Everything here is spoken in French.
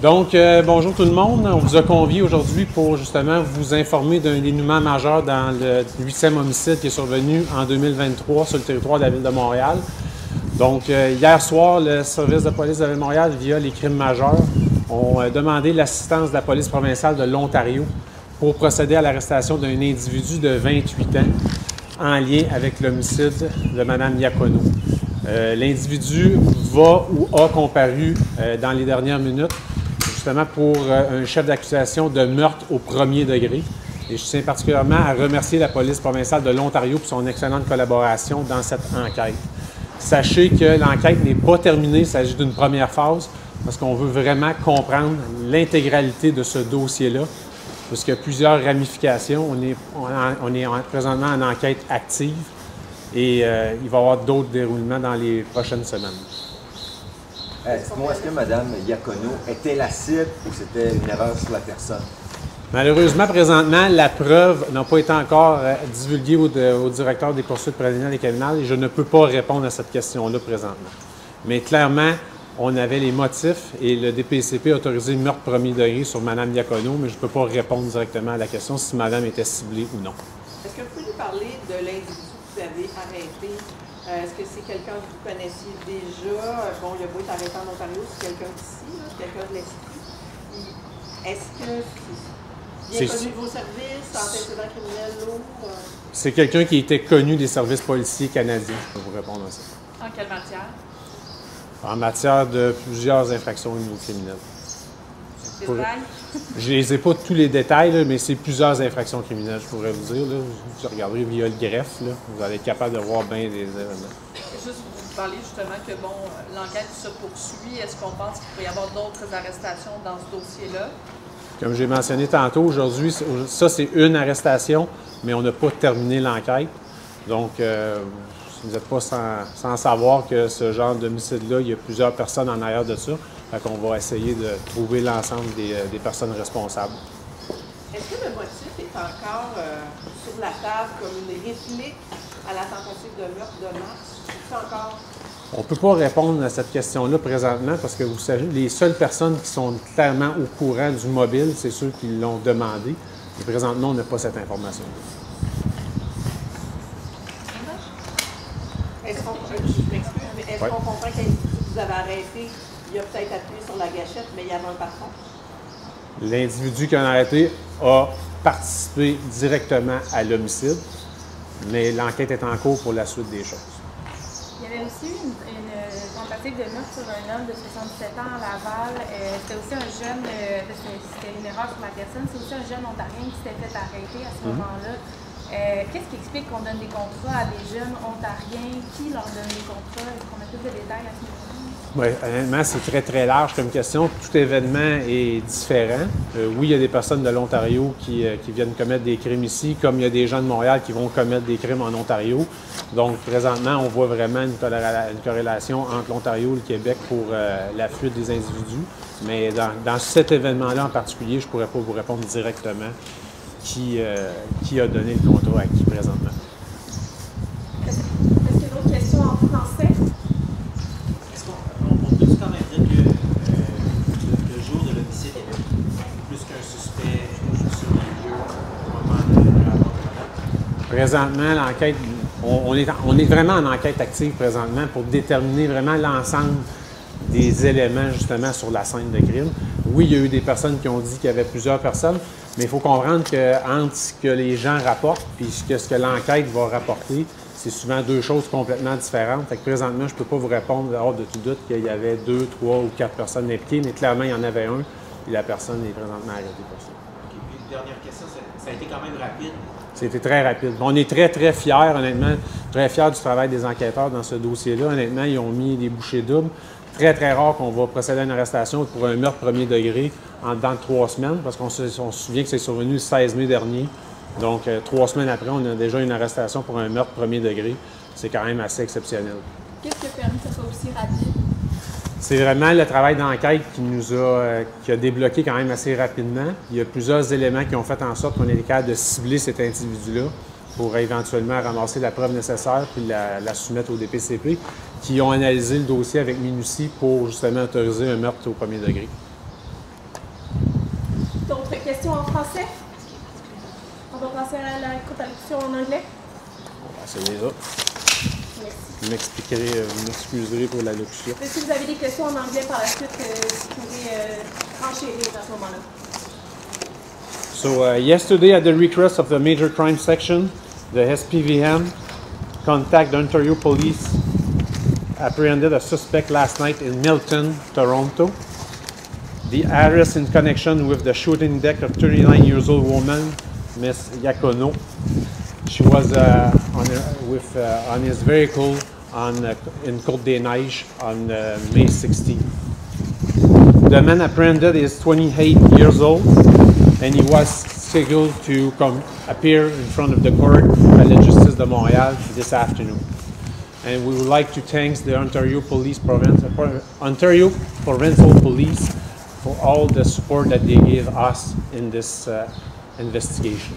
Donc, bonjour tout le monde. On vous a convié aujourd'hui pour justement vous informer d'un dénouement majeur dans le 8e homicide qui est survenu en 2023 sur le territoire de la Ville de Montréal. Donc, hier soir, le service de police de la Ville de Montréal, via les crimes majeurs, ont demandé l'assistance de la police provinciale de l'Ontario pour procéder à l'arrestation d'un individu de 28 ans en lien avec l'homicide de Mme Diacono. L'individu va ou a comparu dans les dernières minutes justement pour un chef d'accusation de meurtre au premier degré. Et je tiens particulièrement à remercier la police provinciale de l'Ontario pour son excellente collaboration dans cette enquête. Sachez que l'enquête n'est pas terminée, il s'agit d'une première phase, parce qu'on veut vraiment comprendre l'intégralité de ce dossier-là, parce qu'il y a plusieurs ramifications. On est présentement en enquête active et il va y avoir d'autres déroulements dans les prochaines semaines. Est-ce que Mme Diacono était la cible ou c'était une erreur sur la personne? Malheureusement, présentement, la preuve n'a pas été encore divulguée au directeur des poursuites préliminaires et criminelles et je ne peux pas répondre à cette question-là présentement. Mais clairement, on avait les motifs et le DPCP a autorisé le meurtre premier degré sur Mme Diacono, mais je ne peux pas répondre directement à la question si Mme était ciblée ou non. Est-ce que vous pouvez nous parler de l'individu que vous avez arrêté? Est-ce que c'est quelqu'un que vous connaissiez déjà? Bon, il a beau être arrêté en Ontario, c'est quelqu'un d'ici, c'est quelqu'un de l'Estrie. Est-ce que c'est bien connu de vos services, antécédents criminels lourds? C'est quelqu'un qui était connu des services policiers canadiens. Je vais vous répondre à ça. En quelle matière? En matière de plusieurs infractions au niveau criminel. Je ne les ai pas tous les détails, là, mais c'est plusieurs infractions criminelles, je pourrais vous dire. Là. Vous regarderez via le greffe, là, vous allez être capable de voir bien des événements. Juste vous parler justement que bon, l'enquête se poursuit. Est-ce qu'on pense qu'il pourrait y avoir d'autres arrestations dans ce dossier-là? Comme j'ai mentionné tantôt, aujourd'hui, ça c'est une arrestation, mais on n'a pas terminé l'enquête. Donc, vous n'êtes pas sans savoir que ce genre d'homicide-là, il y a plusieurs personnes en arrière de ça. Fait qu'on va essayer de trouver l'ensemble des personnes responsables. Est-ce que le motif est encore sur la table comme une réplique à la tentative de meurtre de mars? Est-ce encore... On ne peut pas répondre à cette question-là présentement parce que vous savez, les seules personnes qui sont clairement au courant du mobile, c'est ceux qui l'ont demandé. Et présentement, on n'a pas cette information. Est-ce qu'on comprend que vous avez arrêté, il a peut-être appuyé sur la gâchette, mais il y avait un patron? L'individu qui a arrêté a participé directement à l'homicide, mais l'enquête est en cours pour la suite des choses. Il y avait aussi une tentative de meurtre sur un homme de 67 ans à Laval. C'était aussi un jeune, c'était une erreur sur la personne, c'est aussi un jeune ontarien qui s'était fait arrêter à ce moment-là. Qu'est-ce qui explique qu'on donne des contrats à des jeunes ontariens? Qui leur donne des contrats? Est-ce qu'on a plus de détails à ce niveau-là? Oui, honnêtement, c'est très, très large comme question. Tout événement est différent. Oui, il y a des personnes de l'Ontario qui viennent commettre des crimes ici, comme il y a des gens de Montréal qui vont commettre des crimes en Ontario. Donc, présentement, on voit vraiment une corrélation entre l'Ontario et le Québec pour la fuite des individus. Mais dans cet événement-là en particulier, je ne pourrais pas vous répondre directement qui a donné le contrat à qui présentement. Est-ce qu'il y a d'autres questions en français? Est-ce qu'on peut quand même dire que le jour de l'homicide, il y avait plus qu'un suspect sur le lieu au moment de la mort? Présentement, l'enquête, on est vraiment en enquête active présentement pour déterminer vraiment l'ensemble des éléments justement sur la scène de crime. Oui, il y a eu des personnes qui ont dit qu'il y avait plusieurs personnes, mais il faut comprendre qu'entre ce que les gens rapportent et ce que l'enquête va rapporter, c'est souvent deux choses complètement différentes. Fait que présentement, je ne peux pas vous répondre hors de tout doute qu'il y avait 2, 3 ou 4 personnes impliquées, mais clairement, il y en avait un et la personne est présentement arrêtée pour ça. OK. Puis une dernière question, ça a été quand même rapide. C'était très rapide. On est très, très fiers, honnêtement, très fiers du travail des enquêteurs dans ce dossier-là. Honnêtement, ils ont mis des bouchées doubles. Très, très rare qu'on va procéder à une arrestation pour un meurtre premier degré en dedans de 3 semaines, parce qu'on se souvient que c'est survenu le 16 mai dernier. Donc, 3 semaines après, on a déjà une arrestation pour un meurtre premier degré. C'est quand même assez exceptionnel. Qu'est-ce qui a permis que ce soit aussi rapide? C'est vraiment le travail d'enquête qui a débloqué quand même assez rapidement. Il y a plusieurs éléments qui ont fait en sorte qu'on est capable de cibler cet individu-là pour éventuellement ramasser la preuve nécessaire puis la soumettre au DPCP, qui ont analysé le dossier avec minutie pour justement autoriser un meurtre au premier degré. questions en français? On va passer à la traduction en anglais. On va essayer ça. Merci. Vous m'excuserez pour la locution. Si vous avez des questions en anglais par la suite, vous pourrez enchérir à ce moment-là. So yesterday, at the request of the Major Crime Section, the SPVM contacted Ontario Police, apprehended a suspect last night in Milton, Toronto. The arrest in connection with the shooting death of 39-year-old woman, Miss Iacono. She was on his vehicle in Côte-des-Neiges on May 16. The man apprehended is 28 years old, and he was scheduled to appear in front of the court at la Justice de Montréal this afternoon. And we would like to thank the Ontario Provincial Police for all the support that they gave us in this investigation.